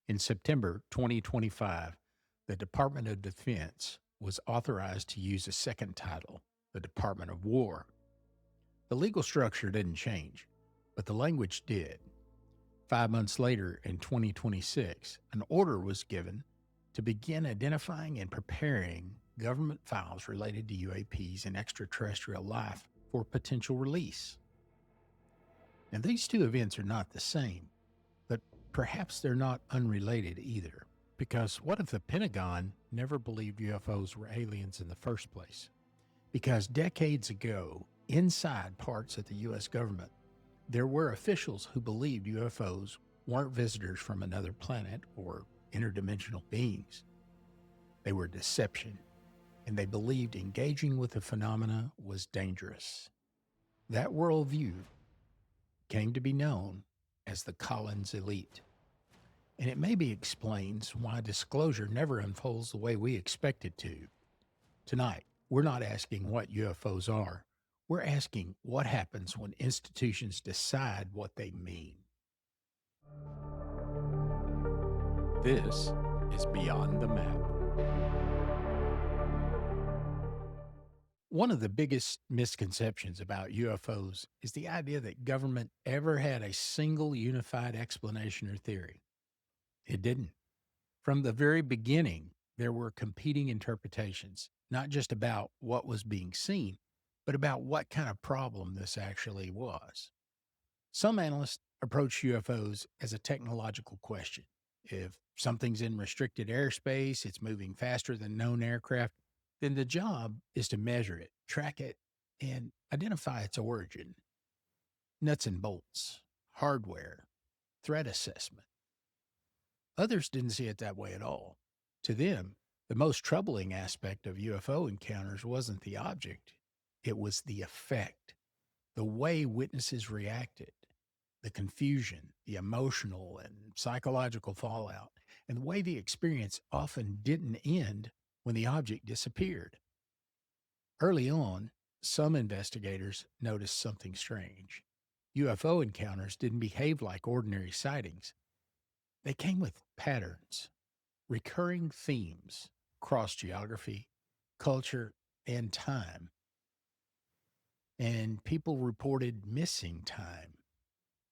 In September 2025, the Department of Defense was authorized to use a second title, the Department of War. The legal structure didn't change, but the language did. 5 months later, in 2026, an order was given to begin identifying and preparing government files related to UAPs and extraterrestrial life for potential release. Now, these two events are not the same, but perhaps they're not unrelated either. Because what if the Pentagon never believed UFOs were aliens in the first place? Because decades ago, inside parts of the U.S. government, there were officials who believed UFOs weren't visitors from another planet or interdimensional beings. They were deception, and they believed engaging with the phenomena was dangerous. That worldview came to be known as the Collins elite. And it maybe explains why disclosure never unfolds the way we expect it to. Tonight, we're not asking what UFOs are. We're asking what happens when institutions decide what they mean. This is Beyond the Map. One of the biggest misconceptions about UFOs is the idea that government ever had a single unified explanation or theory. It didn't. From the very beginning, there were competing interpretations, not just about what was being seen, but about what kind of problem this actually was. Some analysts approach UFOs as a technological question. If something's in restricted airspace, it's moving faster than known aircraft, then the job is to measure it, track it, and identify its origin. Nuts and bolts, hardware, threat assessment. Others didn't see it that way at all. To them, the most troubling aspect of UFO encounters wasn't the object, it was the effect, the way witnesses reacted, the confusion, the emotional and psychological fallout, and the way the experience often didn't end when the object disappeared. Early on, some investigators noticed something strange. UFO encounters didn't behave like ordinary sightings. They came with patterns, recurring themes across geography, culture, and time. And people reported missing time,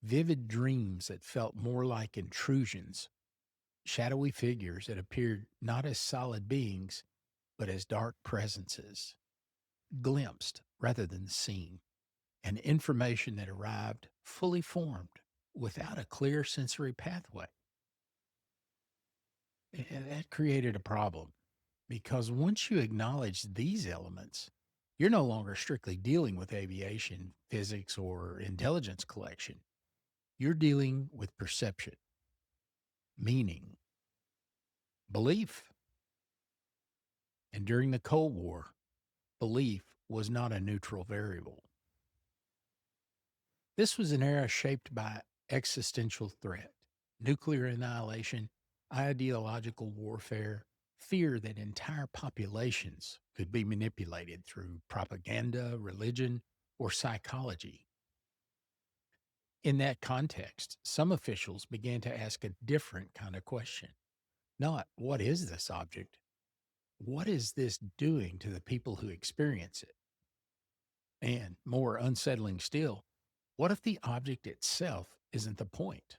vivid dreams that felt more like intrusions, shadowy figures that appeared not as solid beings, but as dark presences, glimpsed rather than seen, and information that arrived fully formed without a clear sensory pathway. And that created a problem because once you acknowledge these elements, you're no longer strictly dealing with aviation, physics, or intelligence collection. You're dealing with perception, meaning, belief. And during the Cold War, belief was not a neutral variable. This was an era shaped by existential threat, nuclear annihilation, ideological warfare, fear that entire populations could be manipulated through propaganda, religion, or psychology. In that context, some officials began to ask a different kind of question. Not, what is this object? What is this doing to the people who experience it? And more unsettling still, what if the object itself isn't the point?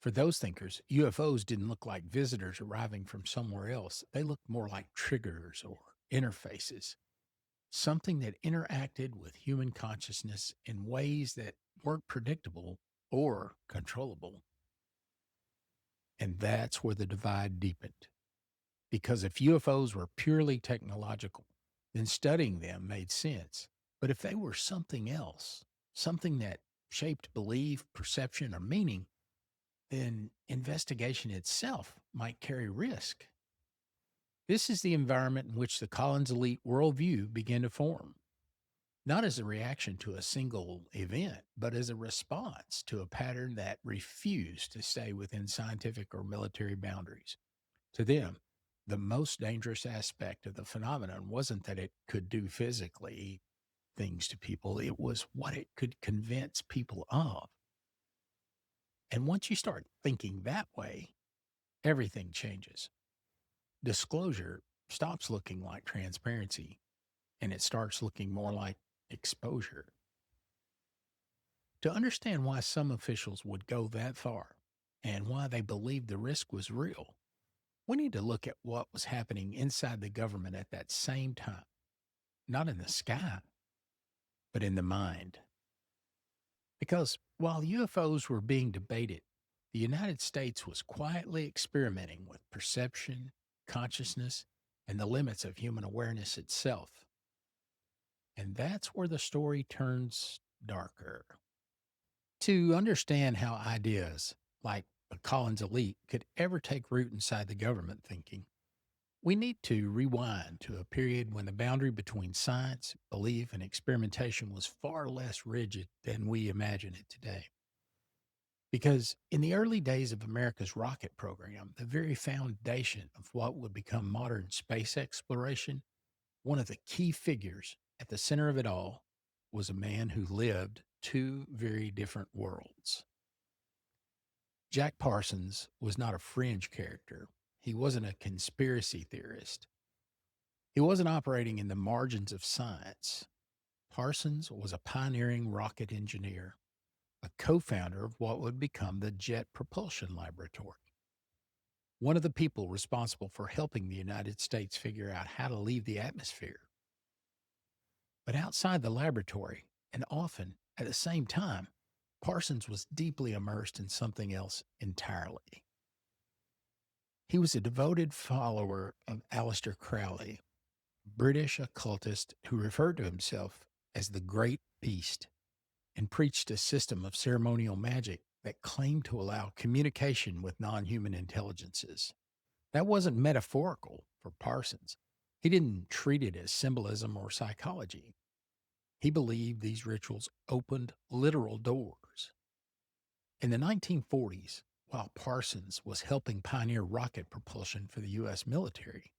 For those thinkers, UFOs didn't look like visitors arriving from somewhere else. They looked more like triggers or interfaces, something that interacted with human consciousness in ways that weren't predictable or controllable. And that's where the divide deepened. Because if UFOs were purely technological, then studying them made sense. But if they were something else, something that shaped belief, perception, or meaning, then investigation itself might carry risk. This is the environment in which the Collins elite worldview began to form, not as a reaction to a single event, but as a response to a pattern that refused to stay within scientific or military boundaries. To them, the most dangerous aspect of the phenomenon wasn't that it could do physically things to people, it was what it could convince people of. And once you start thinking that way, everything changes. Disclosure stops looking like transparency and it starts looking more like exposure. To understand why some officials would go that far and why they believed the risk was real, we need to look at what was happening inside the government at that same time, not in the sky, but in the mind. Because while UFOs were being debated, the United States was quietly experimenting with perception, consciousness, and the limits of human awareness itself. And that's where the story turns darker. To understand how ideas like the Collins elite could ever take root inside the government thinking, we need to rewind to a period when the boundary between science, belief, and experimentation was far less rigid than we imagine it today. Because in the early days of America's rocket program, the very foundation of what would become modern space exploration, one of the key figures at the center of it all was a man who lived two very different worlds. Jack Parsons was not a fringe character. He wasn't a conspiracy theorist. He wasn't operating in the margins of science. Parsons was a pioneering rocket engineer, a co founder of what would become the Jet Propulsion Laboratory, one of the people responsible for helping the United States figure out how to leave the atmosphere. But outside the laboratory, and often at the same time, Parsons was deeply immersed in something else entirely. He was a devoted follower of Aleister Crowley, British occultist who referred to himself as the Great Beast and preached a system of ceremonial magic that claimed to allow communication with non human intelligences. That wasn't metaphorical for Parsons. He didn't treat it as symbolism or psychology. He believed these rituals opened literal doors. In the 1940s, while Parsons was helping pioneer rocket propulsion for the U.S. military,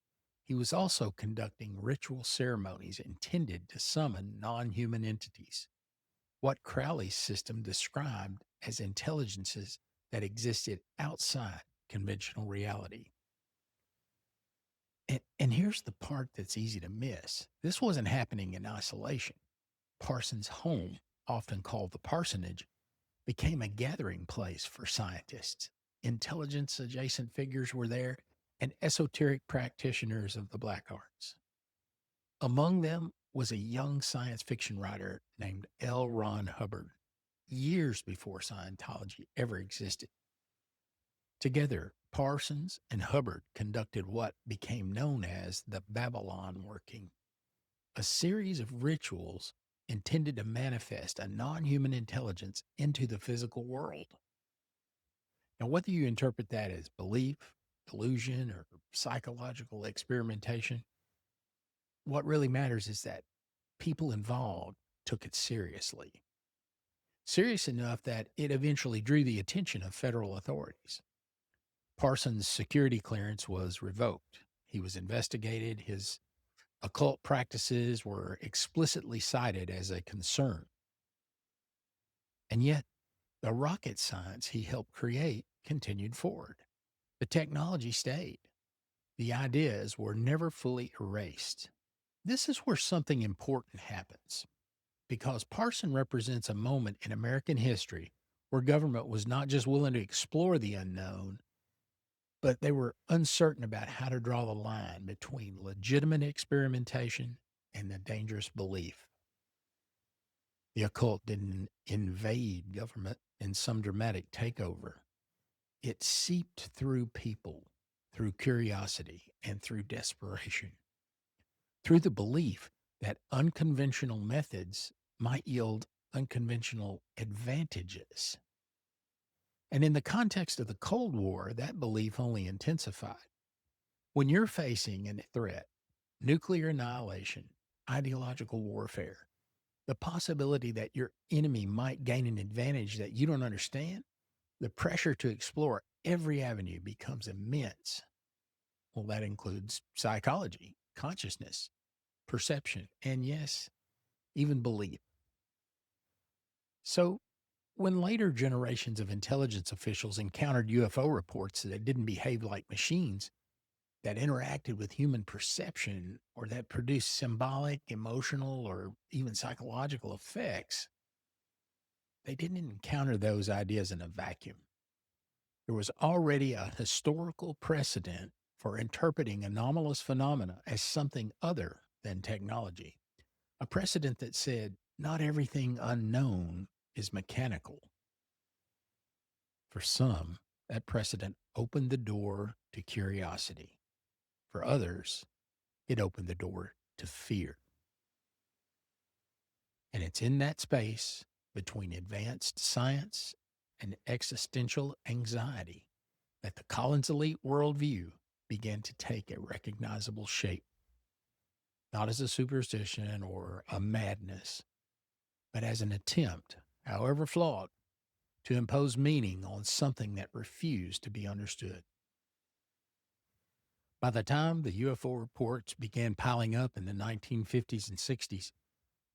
he was also conducting ritual ceremonies intended to summon non human entities, what Crowley's system described as intelligences that existed outside conventional reality. And here's the part that's easy to miss. This wasn't happening in isolation. Parsons' home, often called the parsonage, became a gathering place for scientists. Intelligence adjacent figures were there, and esoteric practitioners of the black arts. Among them was a young science fiction writer named L. Ron Hubbard, years before Scientology ever existed. Together, Parsons and Hubbard conducted what became known as the Babylon Working, a series of rituals intended to manifest a non human intelligence into the physical world. Now, whether you interpret that as belief, delusion, or psychological experimentation, what really matters is that people involved took it seriously. Serious enough that it eventually drew the attention of federal authorities. Parsons' security clearance was revoked. He was investigated. His occult practices were explicitly cited as a concern. And yet, the rocket science he helped create continued forward. The technology stayed. The ideas were never fully erased. This is where something important happens, because Parson represents a moment in American history where government was not just willing to explore the unknown, but they were uncertain about how to draw the line between legitimate experimentation and the dangerous belief. The occult didn't invade government in some dramatic takeover. It seeped through people, through curiosity, and through desperation, through the belief that unconventional methods might yield unconventional advantages. And in the context of the Cold War, that belief only intensified. When you're facing a threat, nuclear annihilation, ideological warfare, the possibility that your enemy might gain an advantage that you don't understand, the pressure to explore every avenue becomes immense. Well, that includes psychology, consciousness, perception, and yes, even belief. So When later generations of intelligence officials encountered UFO reports that didn't behave like machines, that interacted with human perception, or that produced symbolic, emotional, or even psychological effects, they didn't encounter those ideas in a vacuum. There was already a historical precedent for interpreting anomalous phenomena as something other than technology. A precedent that said not everything unknown is mechanical. For some, that precedent opened the door to curiosity. For others, it opened the door to fear. And it's in that space between advanced science and existential anxiety that the Collins elite worldview began to take a recognizable shape, not as a superstition or a madness, but as an attempt, however flawed, to impose meaning on something that refused to be understood. By the time the UFO reports began piling up in the 1950s and 60s,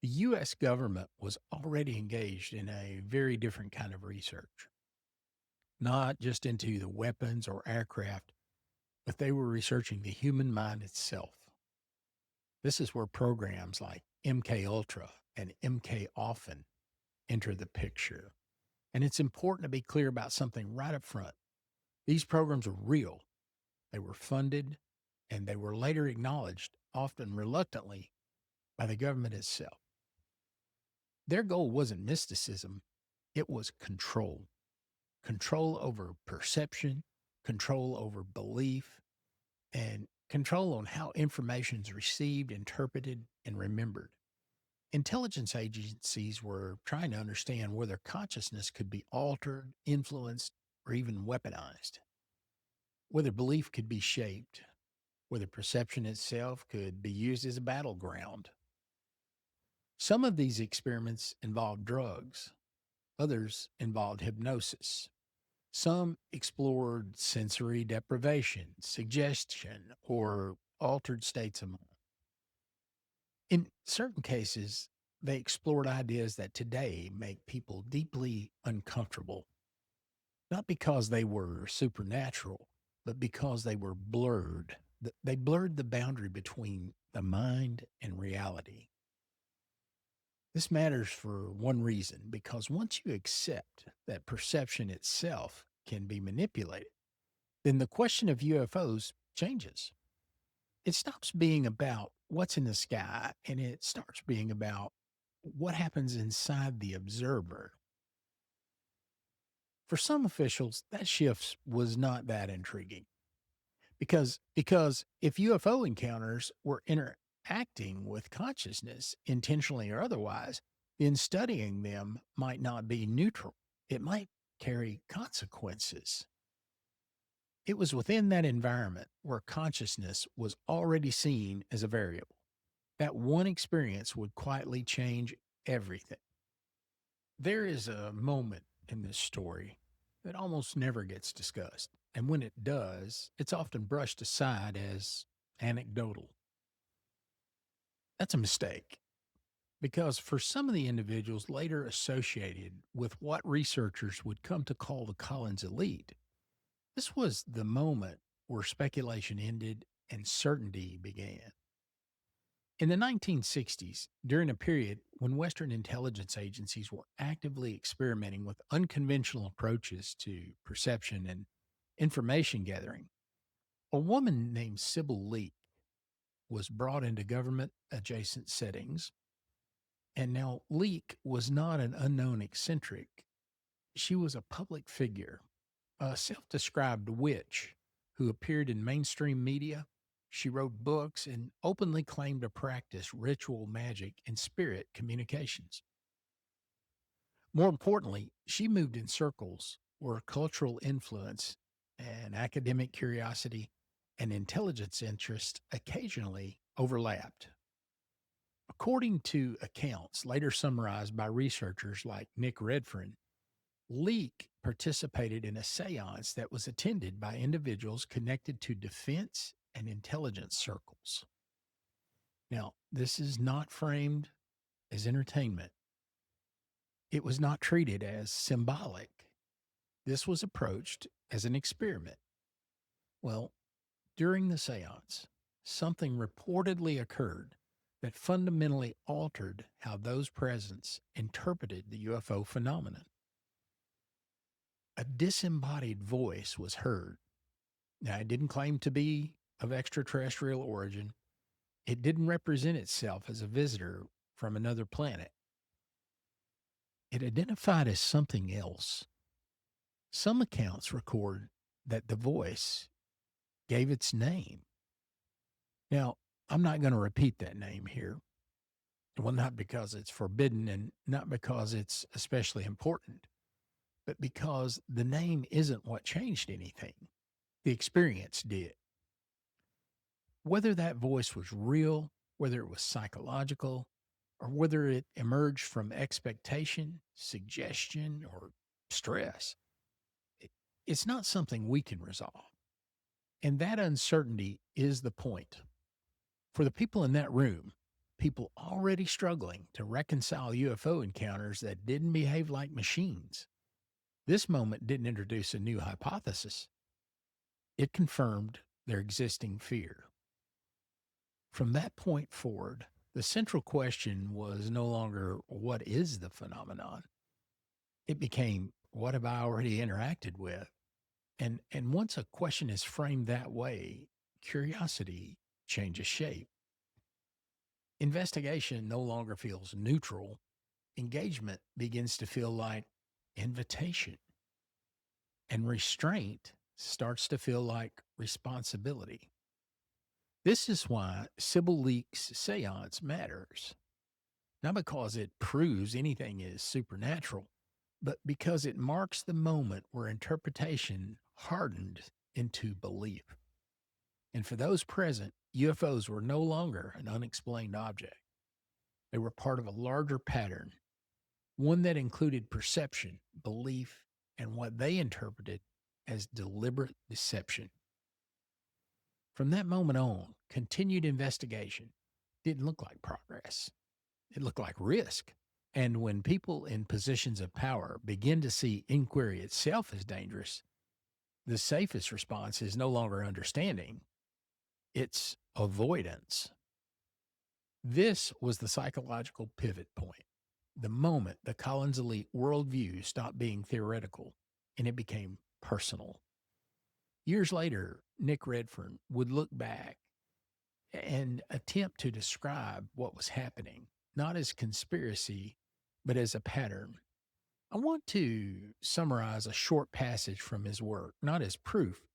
the U.S. government was already engaged in a very different kind of research, not just into the weapons or aircraft, but they were researching the human mind itself. This is where programs like MK Ultra and MK Often enter the picture. And it's important to be clear about something right up front. These programs are real. They were funded and they were later acknowledged, often reluctantly, by the government itself. Their goal wasn't mysticism, it was control. Control over perception, control over belief, and control on how information is received, interpreted, and remembered. Intelligence agencies were trying to understand whether consciousness could be altered, influenced, or even weaponized, whether belief could be shaped, whether perception itself could be used as a battleground. Some of these experiments involved drugs, others involved hypnosis. Some explored sensory deprivation, suggestion, or altered states of mind. In certain cases, they explored ideas that today make people deeply uncomfortable, not because they were supernatural, but because they were blurred. They blurred the boundary between the mind and reality. This matters for one reason, because once you accept that perception itself can be manipulated, then the question of UFOs changes. It stops being about what's in the sky and it starts being about what happens inside the observer. For some officials, that shift was not that intriguing because if UFO encounters were interacting with consciousness, intentionally or otherwise, then studying them might not be neutral. It might carry consequences. It was within that environment where consciousness was already seen as a variable. That one experience would quietly change everything. There is a moment in this story that almost never gets discussed. And when it does, it's often brushed aside as anecdotal. That's a mistake because for some of the individuals later associated with what researchers would come to call the Collins elite, this was the moment where speculation ended and certainty began. In the 1960s, during a period when Western intelligence agencies were actively experimenting with unconventional approaches to perception and information gathering, a woman named Sybil Leek was brought into government adjacent settings. And now Leek was not an unknown eccentric. She was a public figure, a self described witch who appeared in mainstream media. She wrote books and openly claimed to practice ritual magic and spirit communications. More importantly, she moved in circles where cultural influence and academic curiosity and intelligence interest occasionally overlapped. According to accounts later summarized by researchers like Nick Redfern, Leak participated in a seance that was attended by individuals connected to defense and intelligence circles. Now, this is not framed as entertainment. It was not treated as symbolic. This was approached as an experiment. Well, during the seance, something reportedly occurred that fundamentally altered how those present interpreted the UFO phenomenon. A disembodied voice was heard. Now, it didn't claim to be of extraterrestrial origin. It didn't represent itself as a visitor from another planet. It identified as something else. Some accounts record that the voice gave its name. Now, I'm not going to repeat that name here. Well, not because it's forbidden and not because it's especially important, but because the name isn't what changed anything. The experience did. Whether that voice was real, whether it was psychological, or whether it emerged from expectation, suggestion, or stress, it's not something we can resolve. And that uncertainty is the point. For the people in that room, people already struggling to reconcile UFO encounters that didn't behave like machines, this moment didn't introduce a new hypothesis. It confirmed their existing fear. From that point forward, the central question was no longer what is the phenomenon? It became what have I already interacted with? And once a question is framed that way, curiosity changes shape. Investigation no longer feels neutral. Engagement begins to feel like invitation. And restraint starts to feel like responsibility. This is why Sybil Leek's seance matters. Not because it proves anything is supernatural, but because it marks the moment where interpretation hardened into belief. And for those present, UFOs were no longer an unexplained object. They were part of a larger pattern, one that included perception, belief, and what they interpreted as deliberate deception. From that moment on, continued investigation didn't look like progress. It looked like risk. And when people in positions of power begin to see inquiry itself as dangerous, the safest response is no longer understanding, it's avoidance. This was the psychological pivot point, the moment the Collins elite worldview stopped being theoretical and it became personal. Years later, Nick Redfern would look back and attempt to describe what was happening, not as conspiracy, but as a pattern. I want to summarize a short passage from his work, not as proof,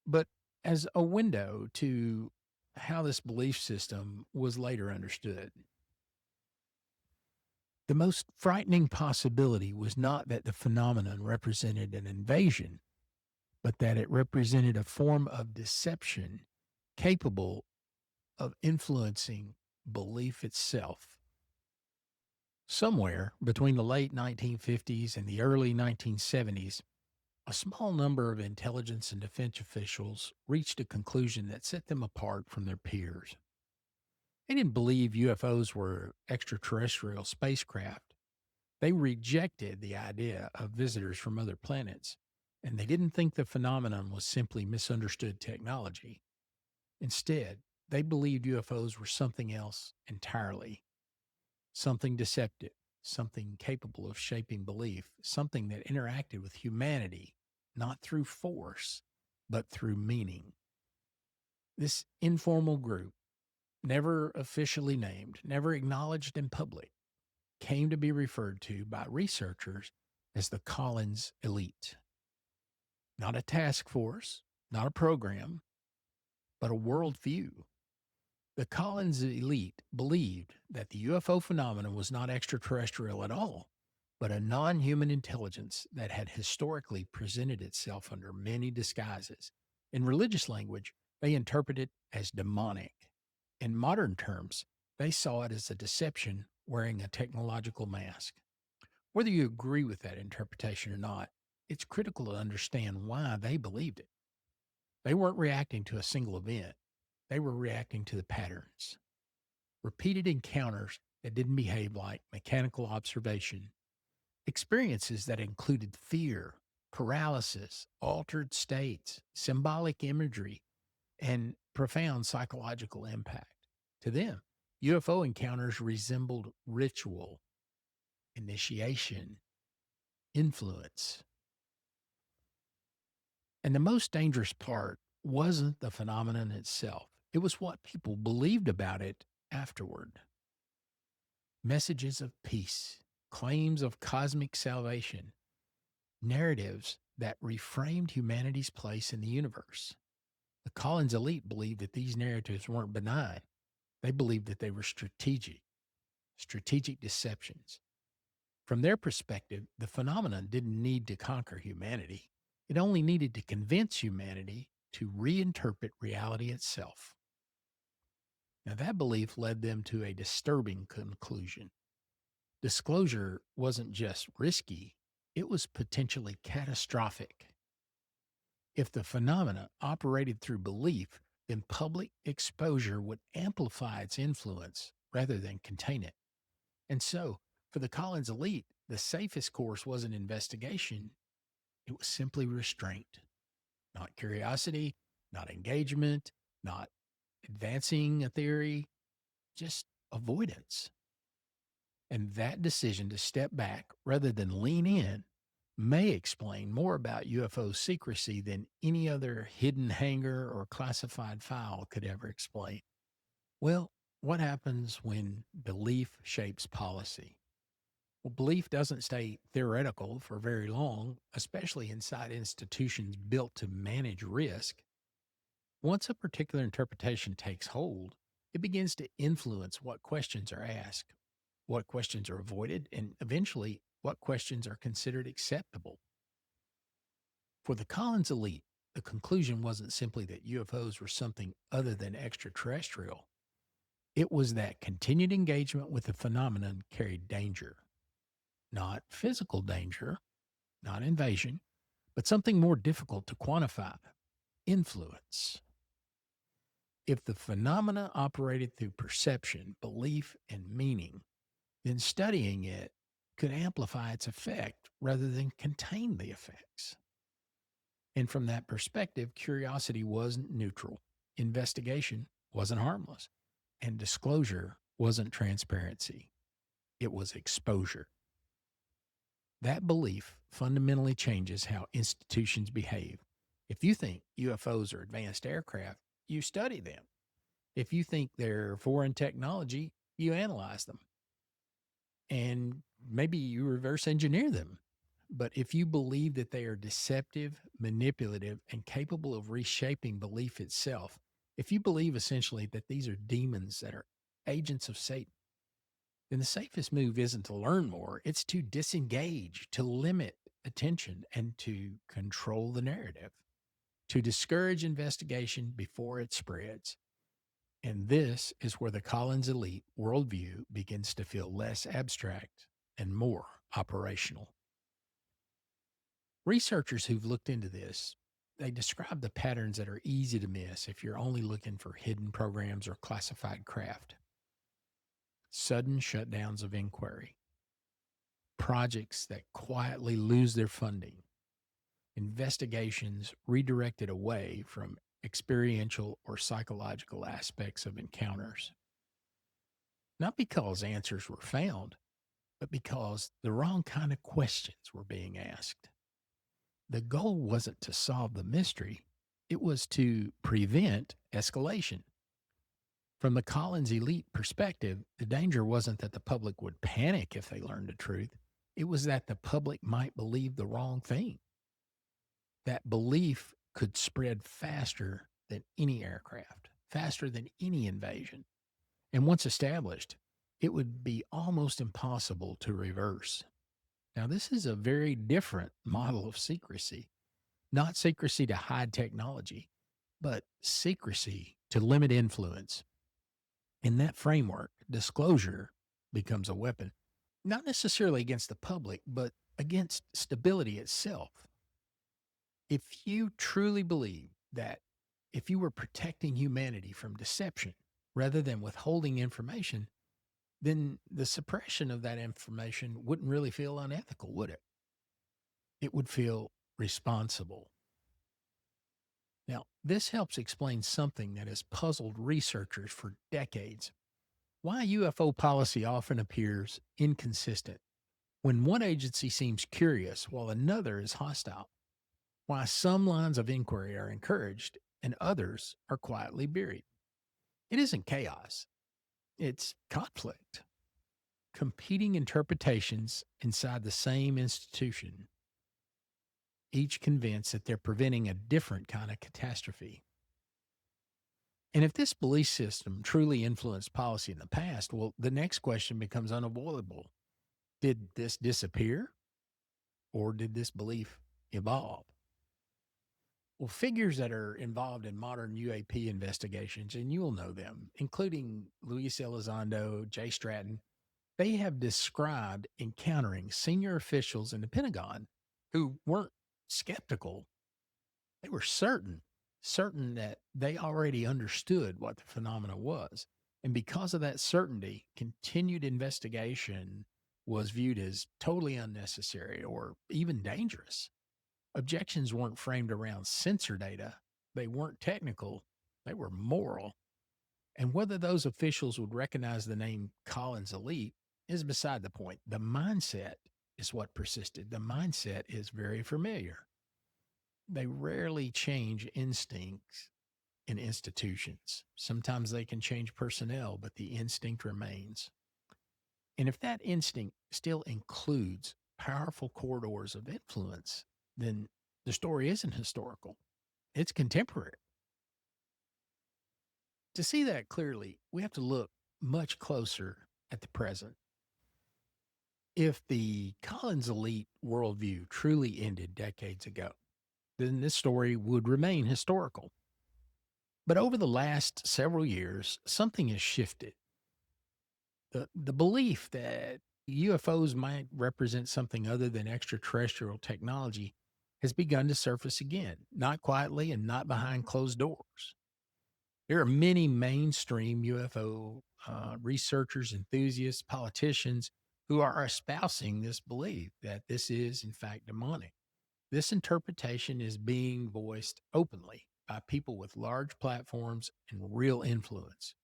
but as a window to how this belief system was later understood. The most frightening possibility was not that the phenomenon represented an invasion, but that it represented a form of deception capable of influencing belief itself. Somewhere between the late 1950s and the early 1970s, a small number of intelligence and defense officials reached a conclusion that set them apart from their peers. They didn't believe UFOs were extraterrestrial spacecraft. They rejected the idea of visitors from other planets, and they didn't think the phenomenon was simply misunderstood technology. Instead, they believed UFOs were something else entirely, something deceptive, something capable of shaping belief, something that interacted with humanity, not through force, but through meaning. This informal group, never officially named, never acknowledged in public, came to be referred to by researchers as the Collins elite. Not a task force, not a program, but a worldview. The Collins elite believed that the UFO phenomenon was not extraterrestrial at all, but a non-human intelligence that had historically presented itself under many disguises. In religious language, they interpreted it as demonic. In modern terms, they saw it as a deception wearing a technological mask. Whether you agree with that interpretation or not, it's critical to understand why they believed it. They weren't reacting to a single event. They were reacting to the patterns. Repeated encounters that didn't behave like mechanical observation, Experiences that included fear, paralysis, altered states, symbolic imagery, and profound psychological impact. To them, UFO encounters resembled ritual, initiation, influence. And the most dangerous part wasn't the phenomenon itself, it was what people believed about it afterward. Messages of peace, claims of cosmic salvation, narratives that reframed humanity's place in the universe. The Collins elite believed that these narratives weren't benign. They believed that they were strategic deceptions. From their perspective, the phenomenon didn't need to conquer humanity. It only needed to convince humanity to reinterpret reality itself. Now, that belief led them to a disturbing conclusion. Disclosure wasn't just risky, it was potentially catastrophic. If the phenomena operated through belief, then public exposure would amplify its influence rather than contain it. And so, for the Collins elite, the safest course wasn't investigation, it was simply restraint, not curiosity, not engagement, not advancing a theory, just avoidance. And that decision to step back rather than lean in may explain more about UFO secrecy than any other hidden hangar or classified file could ever explain. Well, what happens when belief shapes policy? Well, belief doesn't stay theoretical for very long, especially inside institutions built to manage risk. Once a particular interpretation takes hold, it begins to influence what questions are asked, what questions are avoided, and eventually what questions are considered acceptable. For the Collins elite, the conclusion wasn't simply that UFOs were something other than extraterrestrial. It was that continued engagement with the phenomenon carried danger. Not physical danger, not invasion, but something more difficult to quantify: influence. If the phenomena operated through perception, belief, and meaning, then studying it could amplify its effect rather than contain the effects. And from that perspective, curiosity wasn't neutral, investigation wasn't harmless, and disclosure wasn't transparency. It was exposure. That belief fundamentally changes how institutions behave. If you think UFOs are advanced aircraft, you study them. If you think they're foreign technology, you analyze them. And maybe you reverse engineer them. But if you believe that they are deceptive, manipulative, and capable of reshaping belief itself, if you believe essentially that these are demons that are agents of Satan, then the safest move isn't to learn more, it's to disengage, to limit attention, and to control the narrative, to discourage investigation before it spreads. And this is where the Collins elite worldview begins to feel less abstract and more operational. Researchers who've looked into this, they describe the patterns that are easy to miss if you're only looking for hidden programs or classified craft. Sudden shutdowns of inquiry, projects that quietly lose their funding, investigations redirected away from experiential or psychological aspects of encounters. Not because answers were found, but because the wrong kind of questions were being asked. The goal wasn't to solve the mystery, it was to prevent escalation. From the Collins elite perspective, the danger wasn't that the public would panic if they learned the truth. It was that the public might believe the wrong thing. That belief could spread faster than any aircraft, faster than any invasion. And once established, it would be almost impossible to reverse. Now, this is a very different model of secrecy, not secrecy to hide technology, but secrecy to limit influence. In that framework, disclosure becomes a weapon, not necessarily against the public, but against stability itself. If you truly believe that if you were protecting humanity from deception rather than withholding information, then the suppression of that information wouldn't really feel unethical, would it? It would feel responsible. Now, this helps explain something that has puzzled researchers for decades: why UFO policy often appears inconsistent when one agency seems curious while another is hostile, why some lines of inquiry are encouraged and others are quietly buried. It isn't chaos, it's conflict. Competing interpretations inside the same institution, each convinced that they're preventing a different kind of catastrophe. And if this belief system truly influenced policy in the past, well, the next question becomes unavoidable. Did this disappear or did this belief evolve? Well, figures that are involved in modern UAP investigations, and you'll know them, including Luis Elizondo, Jay Stratton, they have described encountering senior officials in the Pentagon who weren't skeptical. They were certain that they already understood what the phenomena was. And because of that certainty, continued investigation was viewed as totally unnecessary or even dangerous. Objections weren't framed around sensor data, they weren't technical, they were moral. And whether those officials would recognize the name Collins Elite is beside the point. The mindset is what persisted. The mindset is very familiar. They rarely change instincts in institutions. Sometimes they can change personnel, but the instinct remains. And if that instinct still includes powerful corridors of influence, then the story isn't historical, it's contemporary. To see that clearly, we have to look much closer at the present. If the Collins elite worldview truly ended decades ago, then this story would remain historical. But over the last several years, something has shifted. The belief that UFOs might represent something other than extraterrestrial technology has begun to surface again, not quietly and not behind closed doors. There are many mainstream UFO researchers, enthusiasts, politicians who are espousing this belief that this is, in fact, demonic. This interpretation is being voiced openly by people with large platforms and real influence.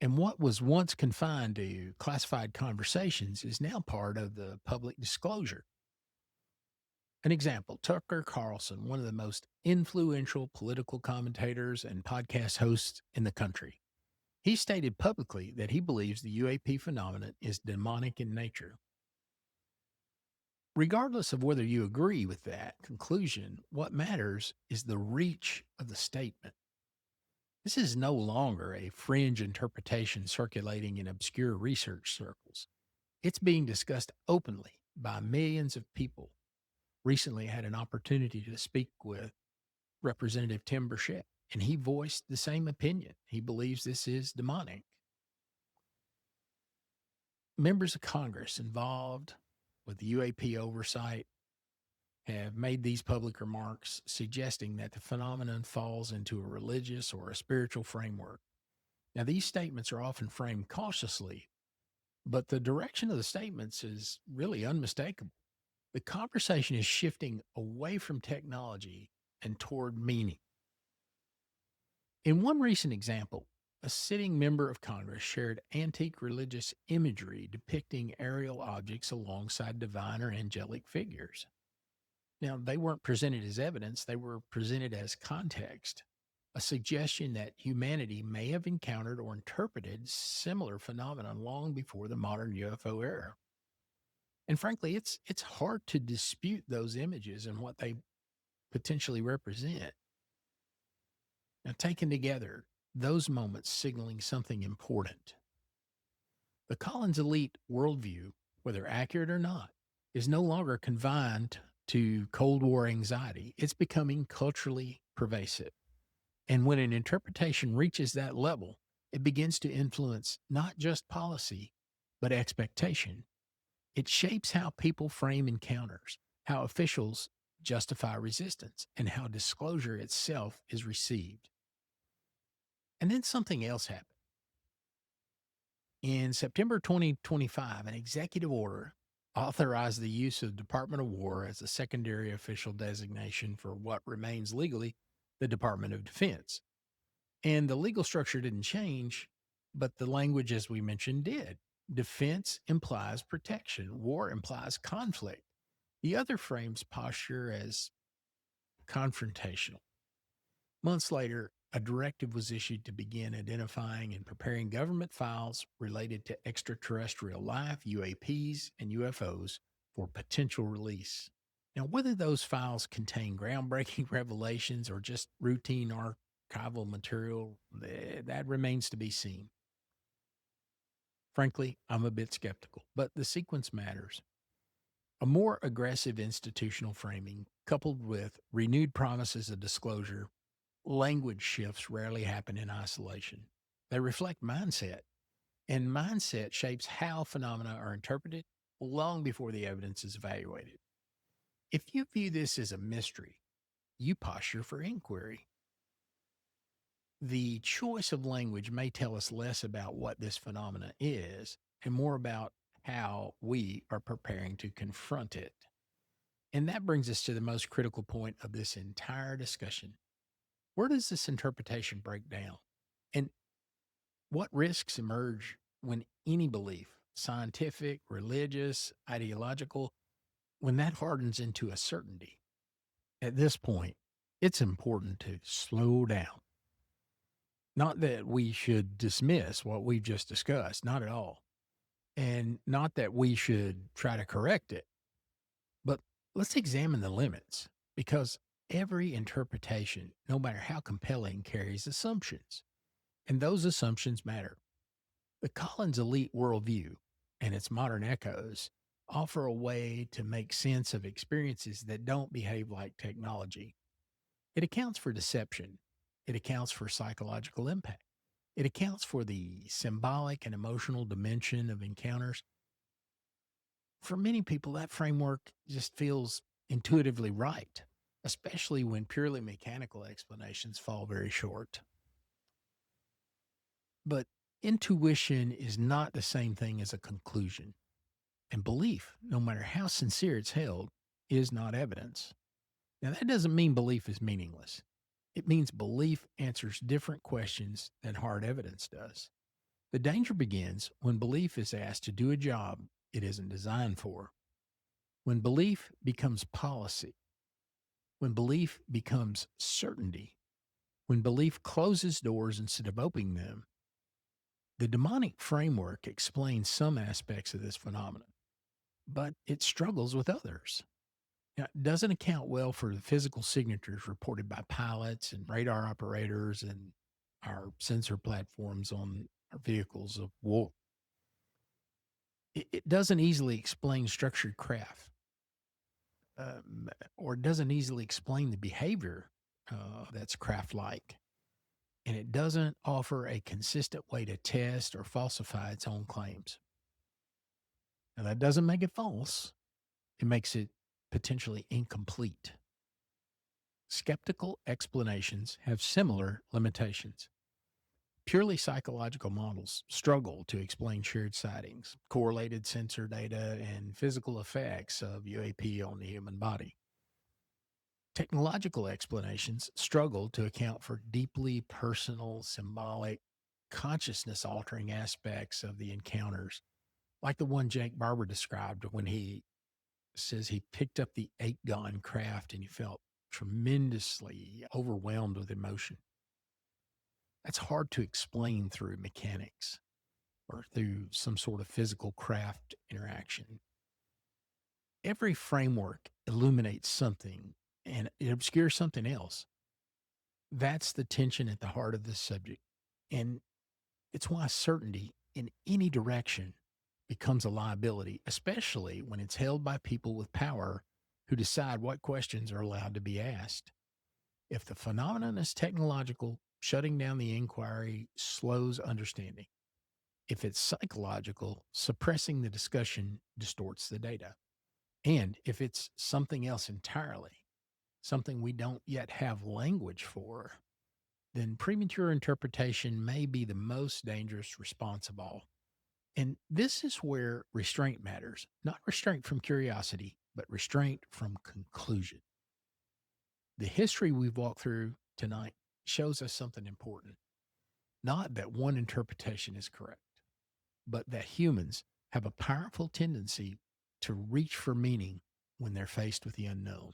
And what was once confined to classified conversations is now part of the public disclosure. An example: Tucker Carlson, one of the most influential political commentators and podcast hosts in the country. He stated publicly that he believes the UAP phenomenon is demonic in nature. Regardless of whether you agree with that conclusion, what matters is the reach of the statement. This is no longer a fringe interpretation circulating in obscure research circles. It's being discussed openly by millions of people. Recently, I had an opportunity to speak with Representative Tim Burchett, and he voiced the same opinion. He believes this is demonic. Members of Congress involved with the UAP oversight have made these public remarks suggesting that the phenomenon falls into a religious or a spiritual framework. Now, these statements are often framed cautiously, but the direction of the statements is really unmistakable. The conversation is shifting away from technology and toward meaning. In one recent example, a sitting member of Congress shared antique religious imagery depicting aerial objects alongside divine or angelic figures. Now, they weren't presented as evidence, they were presented as context, a suggestion that humanity may have encountered or interpreted similar phenomena long before the modern UFO era. And frankly, it's hard to dispute those images and what they potentially represent. Now, taken together, those moments signaling something important. The Collins elite worldview, whether accurate or not, is no longer confined to Cold War anxiety. It's becoming culturally pervasive. And when an interpretation reaches that level, it begins to influence not just policy, but expectation. It shapes how people frame encounters, how officials justify resistance, and how disclosure itself is received. And then something else happened. In September 2025, an executive order authorized the use of Department of War as a secondary official designation for what remains legally the Department of Defense. And the legal structure didn't change, but the language, as we mentioned, did. Defense implies protection, war implies conflict. The other frames posture as confrontational. Months later, a directive was issued to begin identifying and preparing government files related to extraterrestrial life, UAPs, and UFOs for potential release. Now, whether those files contain groundbreaking revelations or just routine archival material, that remains to be seen. Frankly, I'm a bit skeptical, but the sequence matters. A more aggressive institutional framing, coupled with renewed promises of disclosure, language shifts rarely happen in isolation. They reflect mindset, and mindset shapes how phenomena are interpreted long before the evidence is evaluated. If you view this as a mystery, you posture for inquiry. The choice of language may tell us less about what this phenomena is and more about how we are preparing to confront it. And that brings us to the most critical point of this entire discussion. Where does this interpretation break down? And what risks emerge when any belief, scientific, religious, ideological, when that hardens into a certainty? At this point, it's important to slow down. Not that we should dismiss what we've just discussed, not at all. And not that we should try to correct it, but let's examine the limits because every interpretation, no matter how compelling, carries assumptions. And those assumptions matter. The Collins elite worldview and its modern echoes offer a way to make sense of experiences that don't behave like technology. It accounts for deception. It accounts for psychological impact. It accounts for the symbolic and emotional dimension of encounters. For many people, that framework just feels intuitively right, especially when purely mechanical explanations fall very short. But intuition is not the same thing as a conclusion. And belief, no matter how sincere it's held, is not evidence. Now, that doesn't mean belief is meaningless. It means belief answers different questions than hard evidence does. The danger begins when belief is asked to do a job it isn't designed for. When belief becomes policy, when belief becomes certainty, when belief closes doors instead of opening them. The demonic framework explains some aspects of this phenomenon, but it struggles with others. Now, it doesn't account well for the physical signatures reported by pilots and radar operators and our sensor platforms on our vehicles of war. It doesn't easily explain structured craft, or it doesn't easily explain the behavior that's craft like. And it doesn't offer a consistent way to test or falsify its own claims. Now, that doesn't make it false, it makes it potentially incomplete. Skeptical explanations have similar limitations. Purely psychological models struggle to explain shared sightings, correlated sensor data, and physical effects of UAP on the human body. Technological explanations struggle to account for deeply personal, symbolic, consciousness altering aspects of the encounters, like the one Jake Barber described when he says he picked up the 8-gun craft and he felt tremendously overwhelmed with emotion. That's hard to explain through mechanics or through some sort of physical craft interaction. Every framework illuminates something and it obscures something else. That's the tension at the heart of this subject. And it's why certainty in any direction becomes a liability, especially when it's held by people with power who decide what questions are allowed to be asked. If the phenomenon is technological, shutting down the inquiry slows understanding. If it's psychological, suppressing the discussion distorts the data. And if it's something else entirely, something we don't yet have language for, then premature interpretation may be the most dangerous response of all. And this is where restraint matters, not restraint from curiosity, but restraint from conclusion. The history we've walked through tonight shows us something important. Not that one interpretation is correct, but that humans have a powerful tendency to reach for meaning when they're faced with the unknown.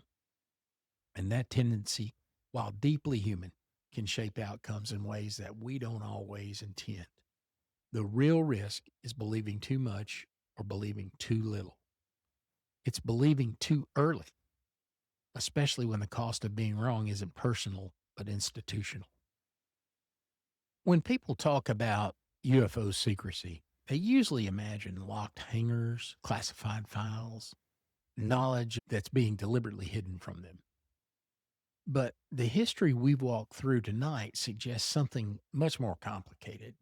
And that tendency, while deeply human, can shape outcomes in ways that we don't always intend. The real risk is believing too much or believing too little. It's believing too early, especially when the cost of being wrong isn't personal but institutional. When people talk about UFO secrecy, they usually imagine locked hangars, classified files, knowledge that's being deliberately hidden from them. But the history we've walked through tonight suggests something much more complicated.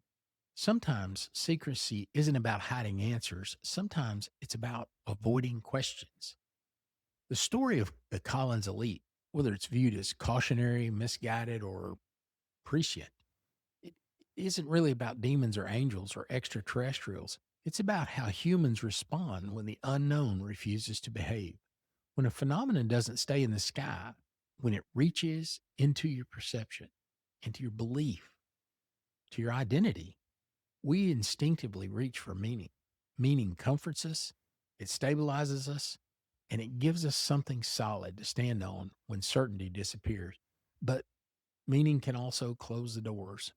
Sometimes secrecy isn't about hiding answers, sometimes it's about avoiding questions. The story of the Collins elite, whether it's viewed as cautionary, misguided, or prescient, it isn't really about demons or angels or extraterrestrials. It's about how humans respond when the unknown refuses to behave. When a phenomenon doesn't stay in the sky, when it reaches into your perception, into your belief, to your identity, we instinctively reach for meaning. Meaning comforts us, it stabilizes us, and it gives us something solid to stand on when certainty disappears. But meaning can also close the doors.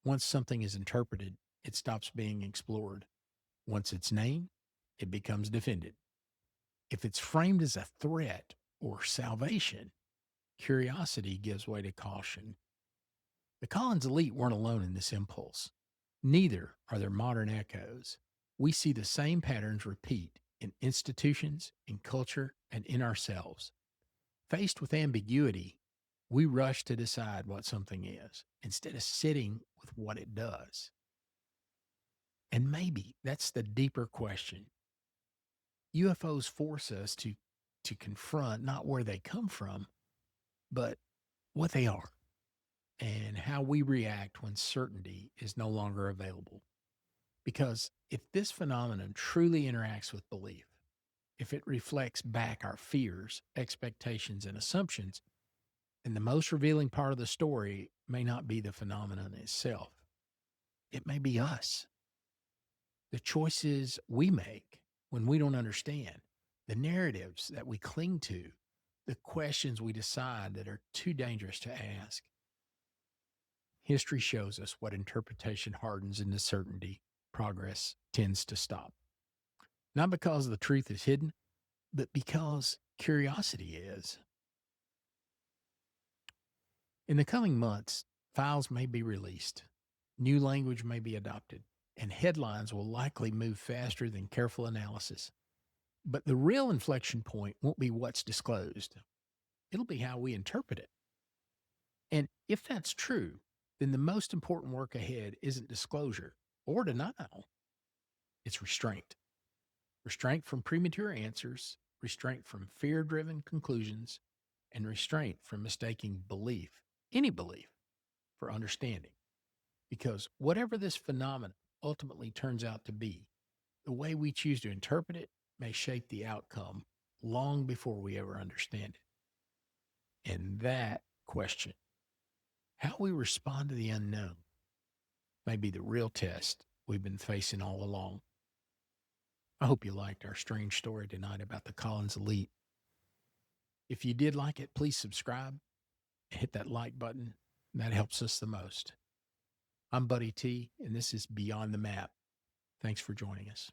Once something is interpreted, it stops being explored. Once it's named, it becomes defended. If it's framed as a threat or salvation, curiosity gives way to caution. The Collins elite weren't alone in this impulse. Neither are their modern echoes. We see the same patterns repeat in institutions, in culture, and in ourselves. Faced with ambiguity, we rush to decide what something is instead of sitting with what it does. And maybe that's the deeper question. UFOs force us to confront not where they come from, but what they are and how we react when certainty is no longer available. Because if this phenomenon truly interacts with belief, if it reflects back our fears, expectations, and assumptions, then the most revealing part of the story may not be the phenomenon itself. It may be us, the choices we make when we don't understand, the narratives that we cling to, the questions we decide that are too dangerous to ask. History shows us what interpretation hardens into certainty, progress tends to stop. Not because the truth is hidden, but because curiosity is. In the coming months, files may be released, new language may be adopted, and headlines will likely move faster than careful analysis. But the real inflection point won't be what's disclosed, it'll be how we interpret it. And if that's true, then the most important work ahead isn't disclosure or denial, it's restraint. Restraint from premature answers, restraint from fear driven conclusions, and restraint from mistaking belief, any belief, for understanding. Because whatever this phenomenon ultimately turns out to be, the way we choose to interpret it may shape the outcome long before we ever understand it. And that question, how we respond to the unknown, may be the real test we've been facing all along. I hope you liked our strange story tonight about the Collins Elite. If you did like it, please subscribe and hit that like button. That helps us the most. I'm Buddy T, and this is Beyond the Map. Thanks for joining us.